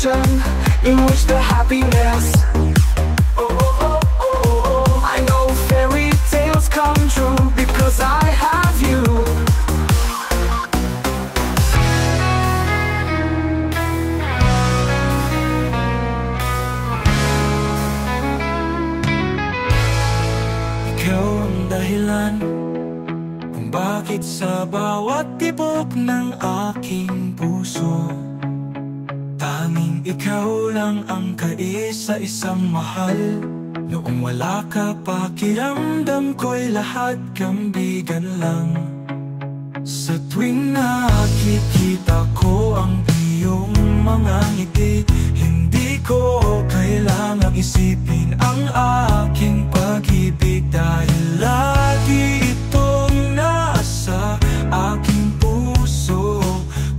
connection in which the happiness. Oh, oh, oh, oh, oh. I know fairy tales come true because I have you. Ikaw ang dahilan kung bakit sa bawat tibok ng aking puso tanging ikaw lang ang kaisa-isang mahal. Noong wala ka, pakiramdam ko'y lahat kambingan lang. Sa tuwing nakikita ko ang iyong mga ngiti, hindi ko kailangang isipin ang aking pag-ibig dahil lagi itong nasa aking puso.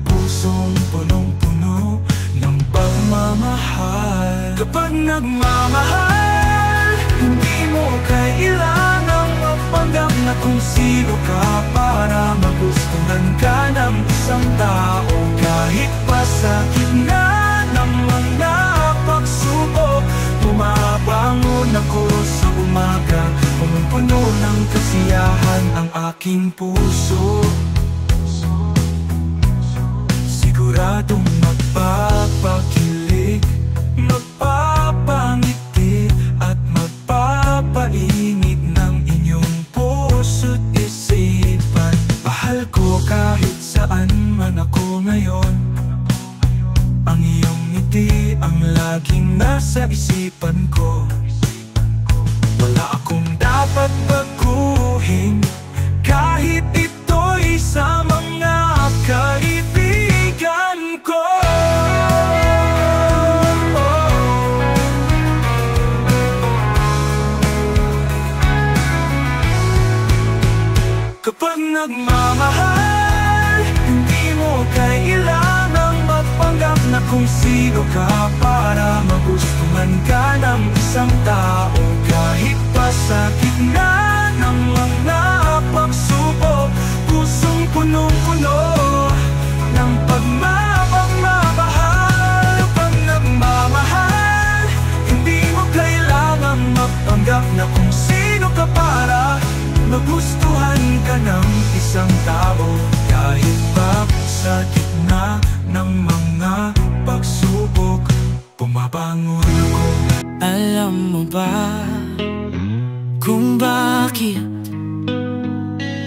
Pusong punong-puno ng pagmamahal. Kapag nagmamahal, hindi mo kailangang magpanggap na kung sino ka para magustuhan ka ng isang tao. Kahit pa sa gitna ng mga pagsubok, bumabangon ako sa umaga, punong-puno ng kasiyahan ang aking puso. Siguradong magpapakilig, magpapangiti at magpapainit ng inyong puso't isipan. Mahal ko kahit saan man ako ngayon, ang iyong ngiti ang laging nasa isipan ko. Wala akong dapat baguhin kahit ito'y sa mga kaibigan ko. Kapag nagmamahal, hindi mo kailangang magpanggap na kung sino ka para magustuhan ka ng isang tao. Kahit pa sa gitna ng mga pagsubok, pusong punong-puno ng pagmamahal. Kapag nagmamahal, hindi mo kailangang magpanggap na kung sino ka para magustuhan ka ng isang tao. Kahit pa sa gitna ng mga pagsubok, bumabangon ako. Alam mo ba kung bakit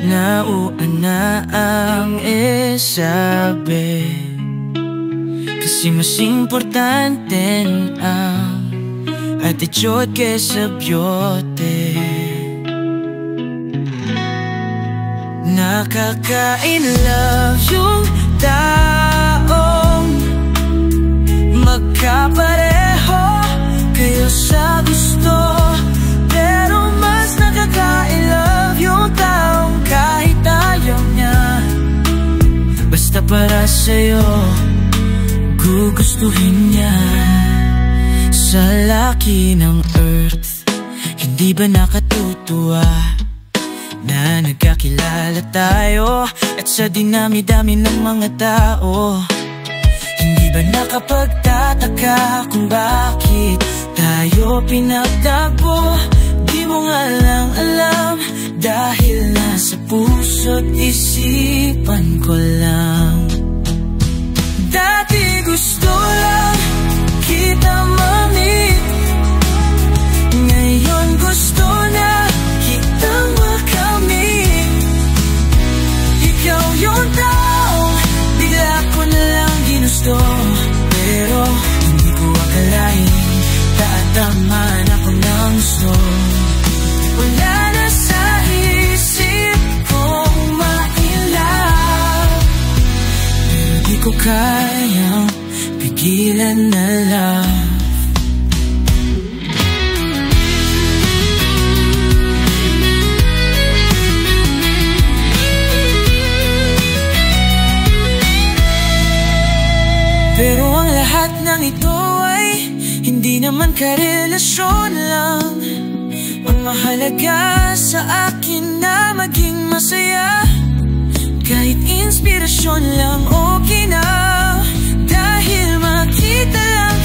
nauuna ang isabi? Kasi mas importante ang attitude kesa beauty. Nakaka-in-love yung taong magkapareho kayo sa gusto, pero mas nakaka-in-love yung taong kahit ayaw niya, basta para sa'yo gugustuhin niya. Sa laki ng earth, hindi ba nakatutuwa na nagkakilala tayo at sa dinami-dami ng mga tao? Hindi ba nakapagtataka kung bakit tayo pinagtagpo? Di mo nga lang alam dahil nasa puso't isipan ko lang. Dati gusto lang kita ma-meet, ngayon gusto na kitang makamit. Ikaw yung taong bigla ko na lang ginusto, pero hindi ko akalain tatamaan ako ng gusto. Wala na sa isip kong ma-in-love, pero di ko kayang pigilan na love. Pero ang lahat ng ito ay hindi naman karelasyon lang. Ang mahalaga sa akin na maging masaya, kahit inspirasyon lang okay na. Dahil makita lang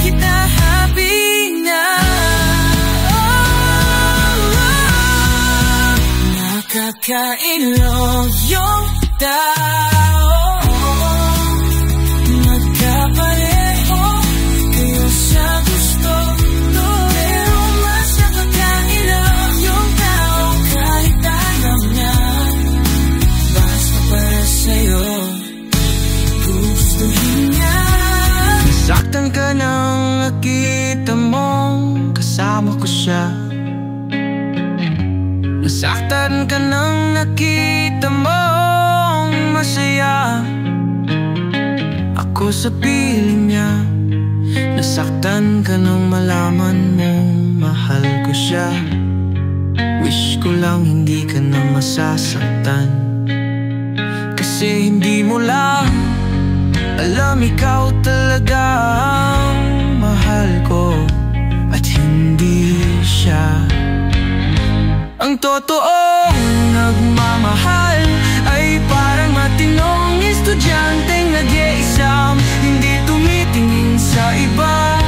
in love yung tao. Magkapareho kayo sa gusto, pero mas nakaka-in-love yung tao kahit alam niya basta para sa'yo gustuhin niya. Nasaktan ka nang nakita mong kasama ko siya. Nasaktan ka nang nakita mong masaya ako sa piling niya. Nasaktan ka nang malaman mong mahal ko siya. Wish ko lang hindi ka na masasaktan, kasi hindi mo lang alam ikaw talaga ang mahal ko at hindi siya. Ang totoong nagmamahal ay parang matinong estudyanteng nag-e-exam, hindi tumitingin sa iba.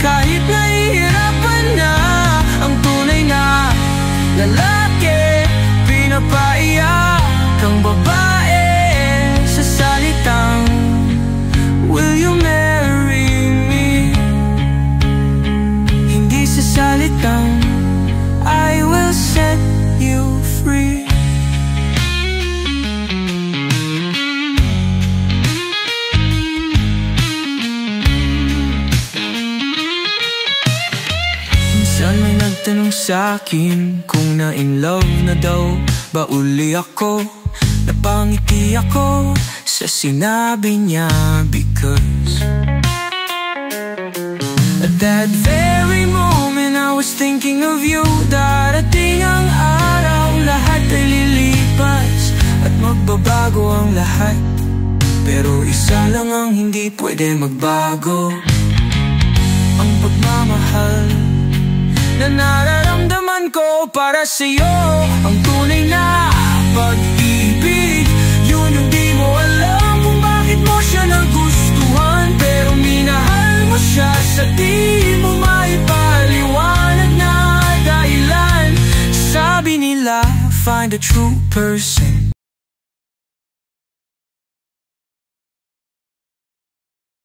Kahit nahihirapan na ang tunay na lalaki, pinapaiyak ang babae sa salitang will you marry me? Hindi sa salitang I will set you free. Minsan may nagtanong sa'kin kung na-in love na daw ba uli ako. Napangiti ako sa sinabi niya, because at that very moment I was thinking of you. Darating ang araw, lahat ay lilipas at magbabago ang lahat, pero isa lang ang hindi pwede magbago: ang pagmamahal na nararamdaman ko para sa'yo. Ang tunay na pag-ibig, yun yung di mo alam kung bakit mo siya nagustuhan, pero minahal mo siya sa di mo maipaliwanag na dahilan. Sabi nila, find a true person